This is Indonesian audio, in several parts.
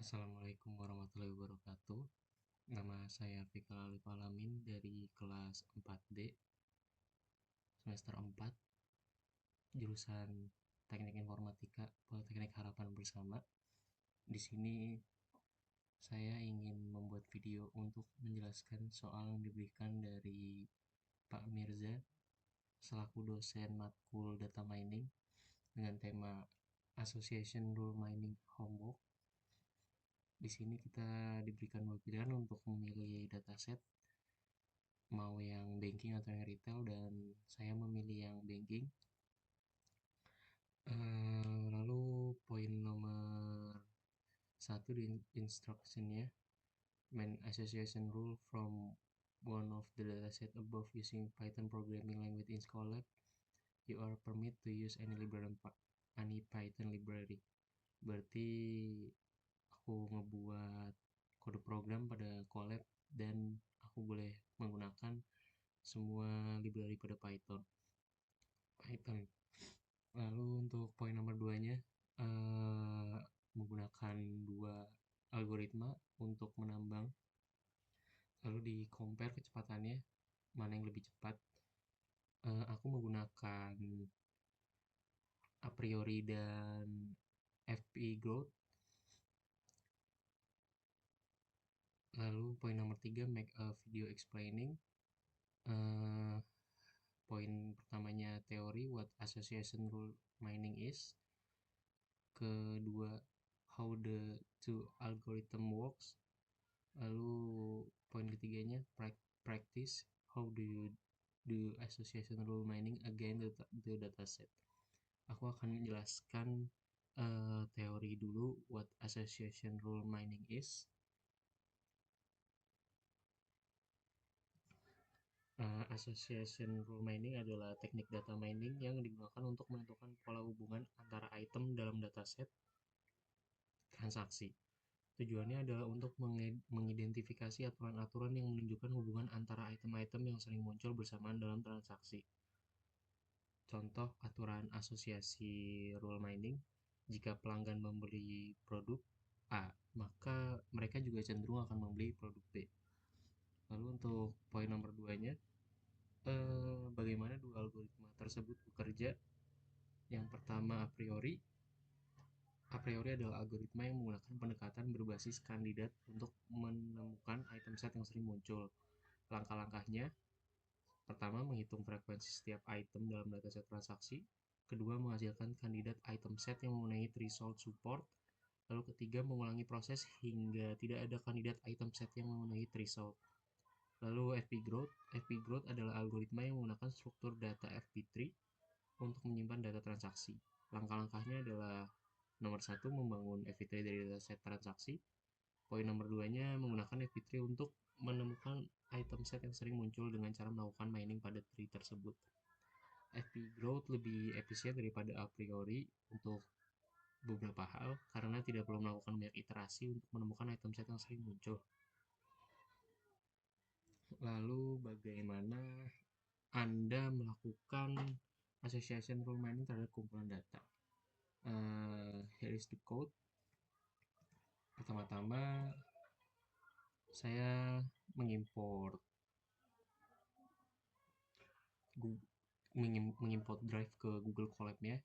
Assalamualaikum warahmatullahi wabarakatuh. Nama saya Fikal Alif Alamin dari kelas 4D semester 4 jurusan Teknik Informatika Politeknik Harapan Bersama. Di sini saya ingin membuat video untuk menjelaskan soal yang diberikan dari Pak Mirza selaku dosen matkul Data Mining dengan tema Association Rule Mining Homework. Di sini kita diberikan dua pilihan untuk memilih dataset, mau yang banking atau yang retail, dan saya memilih yang banking. Lalu poin nomor 1 di instructionnya, main association rule from one of the dataset above using Python programming language in Scholar. You are permit to use any Python library. Berarti aku ngebuat kode program pada Colab dan aku boleh menggunakan semua library pada Python. Lalu untuk poin nomor 2-nya, menggunakan dua algoritma untuk menambang, lalu di compare kecepatannya mana yang lebih cepat. Aku menggunakan a priori dan FP growth. Lalu poin nomor 3, make a video explaining. Poin pertamanya teori, what association rule mining is. Kedua, how the two algorithm works. Lalu poin ketiganya, practice, how do you do association rule mining against the dataset. Aku akan menjelaskan teori dulu, what association rule mining is. Association rule mining adalah teknik data mining yang digunakan untuk menentukan pola hubungan antara item dalam dataset transaksi. Tujuannya adalah untuk mengidentifikasi aturan-aturan yang menunjukkan hubungan antara item-item yang sering muncul bersamaan dalam transaksi. Contoh aturan asosiasi rule mining, jika pelanggan membeli produk A, maka mereka juga cenderung akan membeli produk B. Lalu untuk poin nomor 2-nya, bagaimana dua algoritma tersebut bekerja. Yang pertama, a priori. A priori adalah algoritma yang menggunakan pendekatan berbasis kandidat untuk menemukan item set yang sering muncul. Langkah-langkahnya, pertama, menghitung frekuensi setiap item dalam dataset transaksi. Kedua, menghasilkan kandidat item set yang memenuhi threshold support. Lalu ketiga, mengulangi proses hingga tidak ada kandidat item set yang memenuhi threshold. Lalu FP Growth. FP Growth adalah algoritma yang menggunakan struktur data FP3 untuk menyimpan data transaksi. Langkah-langkahnya adalah nomor 1, membangun FP3 dari dataset transaksi. Poin nomor 2-nya, menggunakan FP3 untuk menemukan item set yang sering muncul dengan cara melakukan mining pada tree tersebut. FP Growth lebih efisien daripada a priori untuk beberapa hal karena tidak perlu melakukan banyak iterasi untuk menemukan item set yang sering muncul. Lalu bagaimana Anda melakukan association rule mining terhadap kumpulan data? Here is the code. Pertama-tama saya mengimport drive ke Google Colab-nya.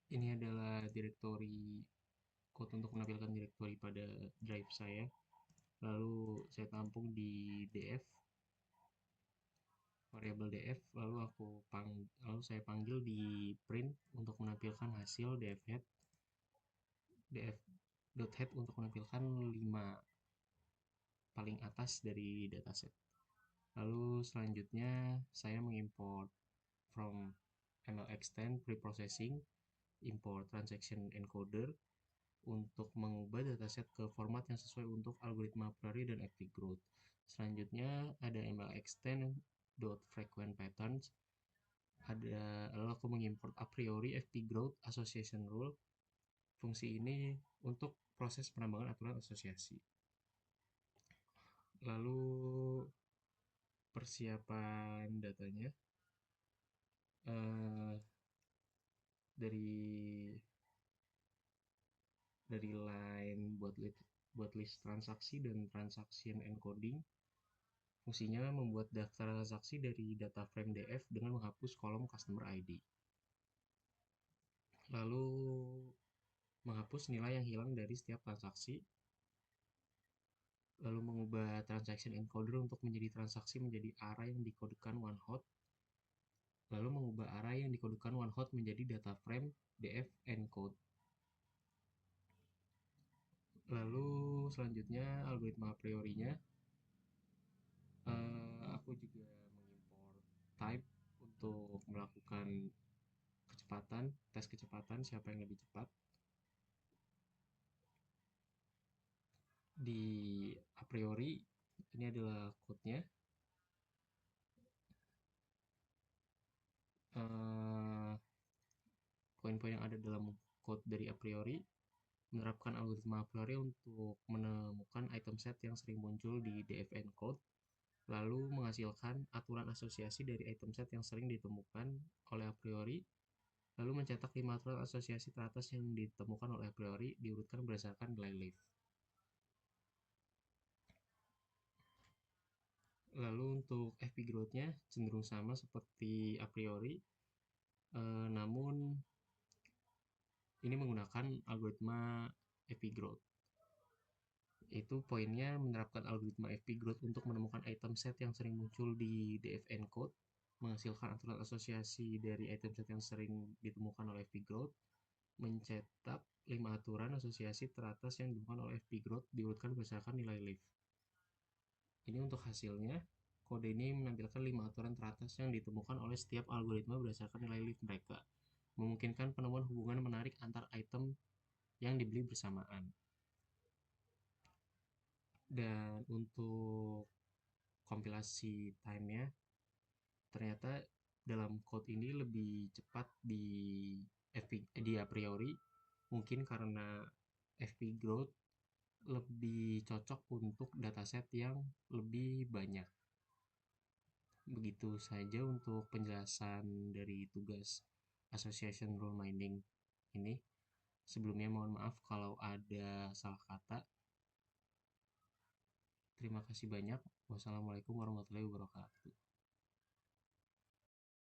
Ini adalah direktori code untuk menampilkan direktori pada drive saya. Lalu saya tampung di df, variabel df, lalu saya panggil di print untuk menampilkan hasil df.head untuk menampilkan 5 paling atas dari dataset. Lalu selanjutnya saya mengimport from MLextend preprocessing, import transaction encoder, untuk mengubah dataset ke format yang sesuai untuk algoritma a priori dan FP growth. Selanjutnya ada ML extend dot frequent patterns. Lalu aku mengimport a priori FP growth association rule. Fungsi ini untuk proses penambangan aturan asosiasi. Lalu persiapan datanya dari line buat list transaksi dan transaction encoding. Fungsinya membuat daftar transaksi dari data frame DF dengan menghapus kolom customer ID. Lalu menghapus nilai yang hilang dari setiap transaksi. Lalu mengubah transaction encoder untuk menjadi transaksi menjadi array yang dikodekan one hot. Lalu mengubah array yang dikodekan one hot menjadi data frame DF encode. Lalu selanjutnya algoritma a priorinya, aku juga mengimport type untuk melakukan tes kecepatan siapa yang lebih cepat. Di a priori ini adalah code-nya. Poin-poin yang ada dalam code dari a priori menerapkan algoritma a priori untuk menemukan item set yang sering muncul di DF encode, lalu menghasilkan aturan asosiasi dari item set yang sering ditemukan oleh a priori, lalu mencetak 5 aturan asosiasi teratas yang ditemukan oleh a priori diurutkan berdasarkan nilai leaf. Lalu untuk FP growth-nya cenderung sama seperti a priori, namun ini menggunakan algoritma FP growth. Itu poinnya menerapkan algoritma FP growth untuk menemukan item set yang sering muncul di DF encode, menghasilkan aturan asosiasi dari item set yang sering ditemukan oleh FP growth, mencetak 5 aturan asosiasi teratas yang ditemukan oleh FP growth diurutkan berdasarkan nilai leaf. Ini untuk hasilnya. Kode ini menampilkan 5 aturan teratas yang ditemukan oleh setiap algoritma berdasarkan nilai leaf mereka, memungkinkan penemuan hubungan menarik antar item yang dibeli bersamaan. Dan untuk kompilasi time-nya, ternyata dalam code ini lebih cepat di a priori, mungkin karena FP growth lebih cocok untuk dataset yang lebih banyak. Begitu saja untuk penjelasan dari tugas Association Rule Mining ini. Sebelumnya mohon maaf kalau ada salah kata. Terima kasih banyak. Wassalamualaikum warahmatullahi wabarakatuh.